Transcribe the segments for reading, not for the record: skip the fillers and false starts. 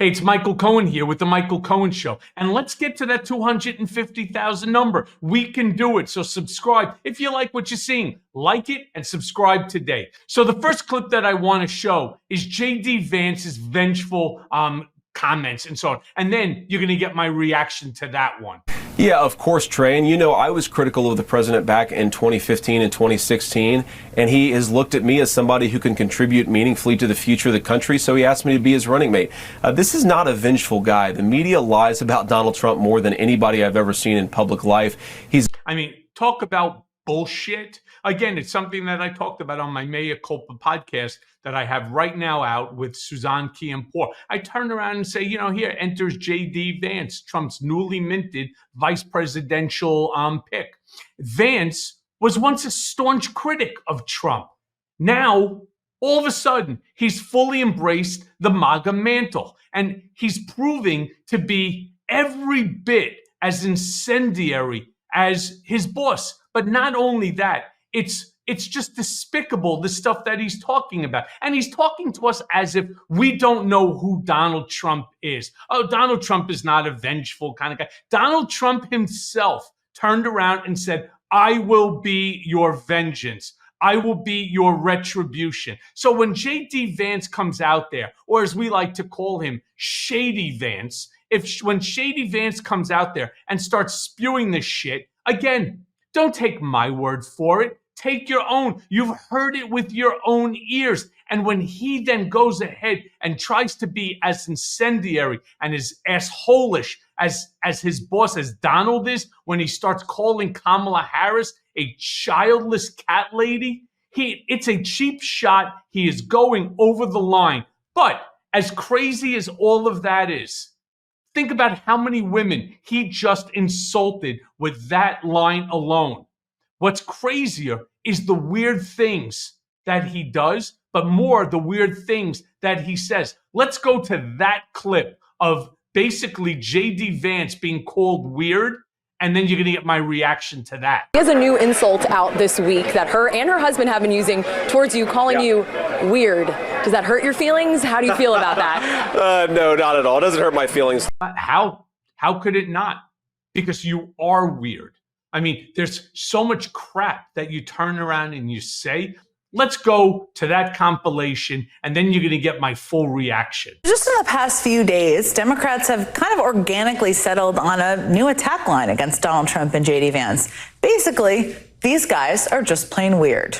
Hey, it's Michael Cohen here with the Michael Cohen Show. And let's get to that 250,000 number. We can do it. So subscribe if you like what you're seeing. Like it and subscribe today. So the first clip that I want to show is JD Vance's vengeful comments and so on. And then you're going to get my reaction to that one. Yeah, of course, Trey. And you know, I was critical of the president back in 2015 and 2016, and he has looked at me as somebody who can contribute meaningfully to the future of the country, so he asked me to be his running mate. This is not a vengeful guy. The media lies about Donald Trump more than anybody I've ever seen in public life. Talk about bullshit. Again, it's something that I talked about on my Mea Culpa podcast that I have right now out with Suzanne Kiampour. I turn around and say, you know, here enters JD Vance, Trump's newly minted vice presidential pick. Vance was once a staunch critic of Trump. Now, all of a sudden, he's fully embraced the MAGA mantle, and he's proving to be every bit as incendiary as his boss. But not only that, it's just despicable, the stuff that he's talking about. And he's talking to us as if we don't know who Donald Trump is. Oh, Donald Trump is not a vengeful kind of guy. Donald Trump himself turned around and said, I will be your vengeance. I will be your retribution. So when JD Vance comes out there, or as we like to call him, Shady Vance, when Shady Vance comes out there and starts spewing this shit, again, don't take my word for it. Take your own. You've heard it with your own ears. And when he then goes ahead and tries to be as incendiary and as assholish as his boss, as Donald is, when he starts calling Kamala Harris a childless cat lady, it's a cheap shot. He is going over the line. But as crazy as all of that is, think about how many women he just insulted with that line alone. What's crazier is the weird things that he does, but more the weird things that he says. Let's go to that clip of basically JD Vance being called weird, and then you're going to get my reaction to that. He has a new insult out this week that her and her husband have been using towards you, calling you weird. Does that hurt your feelings? How do you feel about that? No, not at all. It doesn't hurt my feelings. How could it not? Because you are weird. I mean, there's so much crap that you turn around and you say. Let's go to that compilation, and then you're going to get my full reaction. Just in the past few days, Democrats have kind of organically settled on a new attack line against Donald Trump and JD Vance. Basically, these guys are just plain weird.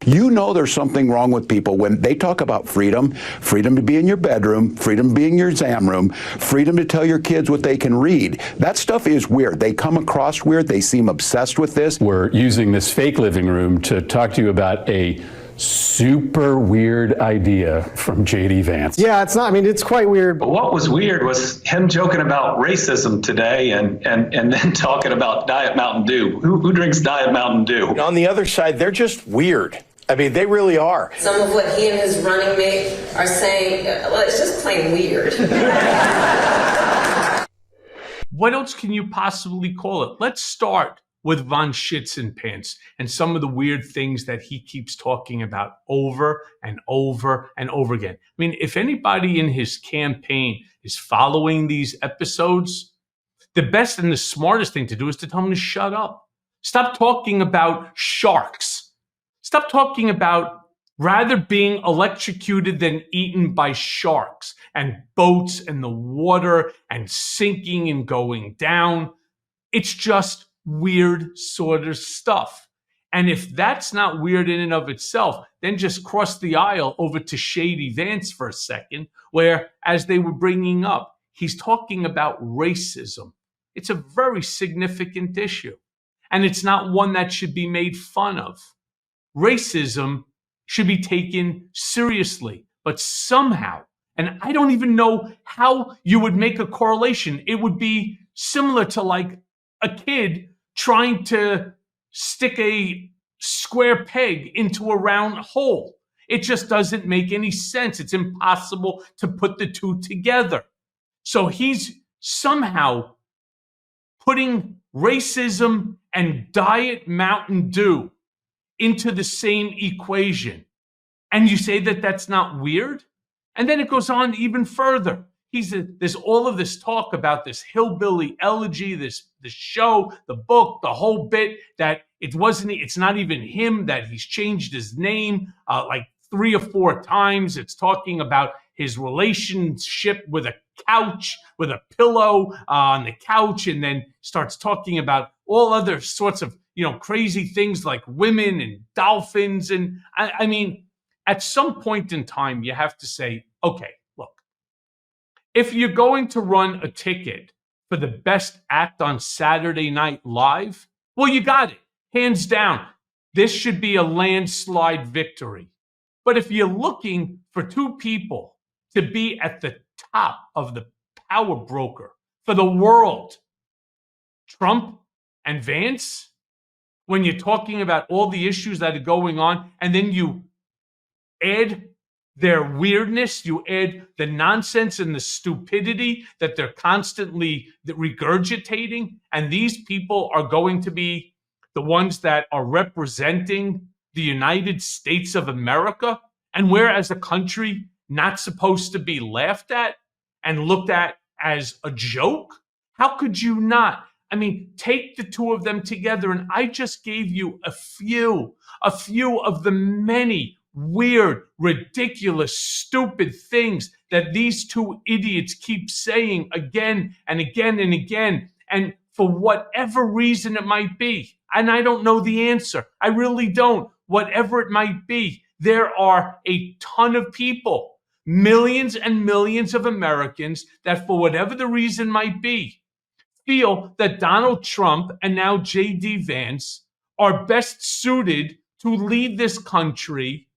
You know there's something wrong with people when they talk about freedom to be in your bedroom, freedom to be in your exam room, freedom to tell your kids what they can read. That stuff is weird. They come across weird. They seem obsessed with this. We're using this fake living room to talk to you about a super weird idea from JD Vance. Yeah, it's quite weird. But what was weird was him joking about racism today and then talking about Diet Mountain Dew. Who drinks Diet Mountain Dew? On the other side, they're just weird. I mean, they really are. Some of what he and his running mate are saying, well, it's just plain weird. What else can you possibly call it? Let's start with Von Schitzenpants and some of the weird things that he keeps talking about over and over and over again. I mean, if anybody in his campaign is following these episodes, the best and the smartest thing to do is to tell him to shut up. Stop talking about sharks. Stop talking about rather being electrocuted than eaten by sharks and boats and the water and sinking and going down. It's just weird sort of stuff. And if that's not weird in and of itself, then just cross the aisle over to Shady Vance for a second, where, as they were bringing up, he's talking about racism. It's a very significant issue, and it's not one that should be made fun of. Racism should be taken seriously, but somehow, and I don't even know how you would make a correlation. It would be similar to like a kid trying to stick a square peg into a round hole. It just doesn't make any sense. It's impossible to put the two together. So he's somehow putting racism and Diet Mountain Dew into the same equation. And you say that that's not weird? And then it goes on even further. There's all of this talk about this hillbilly elegy, this show, the book, the whole bit that it's not even him, that he's changed his name like 3 or 4 times. It's talking about his relationship with a couch, with a pillow on the couch, and then starts talking about all other sorts of, crazy things like women and dolphins. And I mean, at some point in time, you have to say, okay, look, if you're going to run a ticket for the best act on Saturday Night Live, well, you got it. Hands down. This should be a landslide victory. But if you're looking for 2 people to be at the top of the power broker for the world, Trump and Vance, when you're talking about all the issues that are going on, and then you add their weirdness, you add the nonsense and the stupidity that they're constantly regurgitating, and these people are going to be the ones that are representing the United States of America, and we're as a country not supposed to be laughed at and looked at as a joke? How could you not? I mean, take the 2 of them together, and I just gave you a few of the many weird, ridiculous, stupid things that these 2 idiots keep saying again and again and again. And for whatever reason it might be, and I don't know the answer, I really don't, whatever it might be, there are a ton of people, millions and millions of Americans, that for whatever the reason might be, feel that Donald Trump and now JD Vance are best suited to lead this country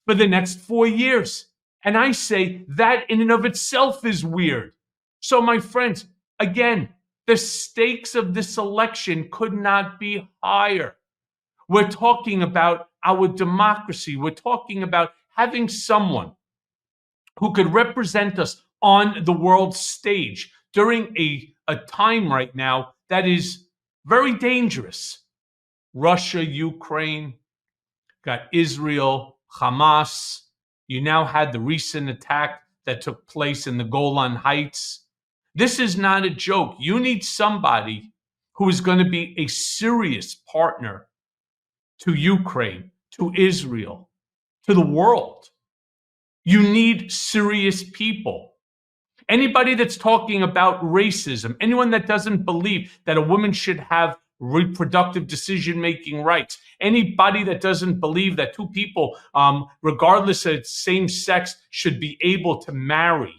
for the next 4 years. And I say that in and of itself is weird. So my friends, again, the stakes of this election could not be higher. We're talking about our democracy. We're talking about having someone who could represent us on the world stage during a time right now that is very dangerous. Russia, Ukraine, got Israel, Hamas. You now had the recent attack that took place in the Golan Heights. This is not a joke. You need somebody who is going to be a serious partner to Ukraine, to Israel, to the world. You need serious people. Anybody that's talking about racism, anyone that doesn't believe that a woman should have reproductive decision-making rights, anybody that doesn't believe that 2 people, regardless of same sex, should be able to marry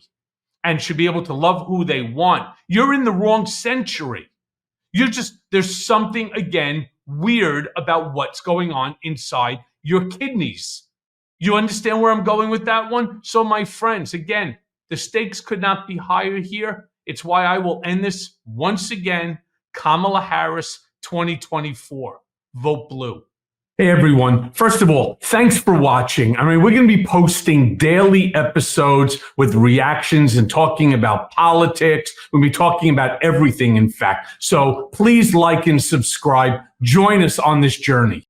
and should be able to love who they want, you're in the wrong century. There's something, again, weird about what's going on inside your kidneys. You understand where I'm going with that one? So my friends, again, the stakes could not be higher here. It's why I will end this once again. Kamala Harris 2024. Vote blue. Hey everyone. First of all, thanks for watching. I mean, we're going to be posting daily episodes with reactions and talking about politics. We'll be talking about everything, in fact. So please like and subscribe. Join us on this journey.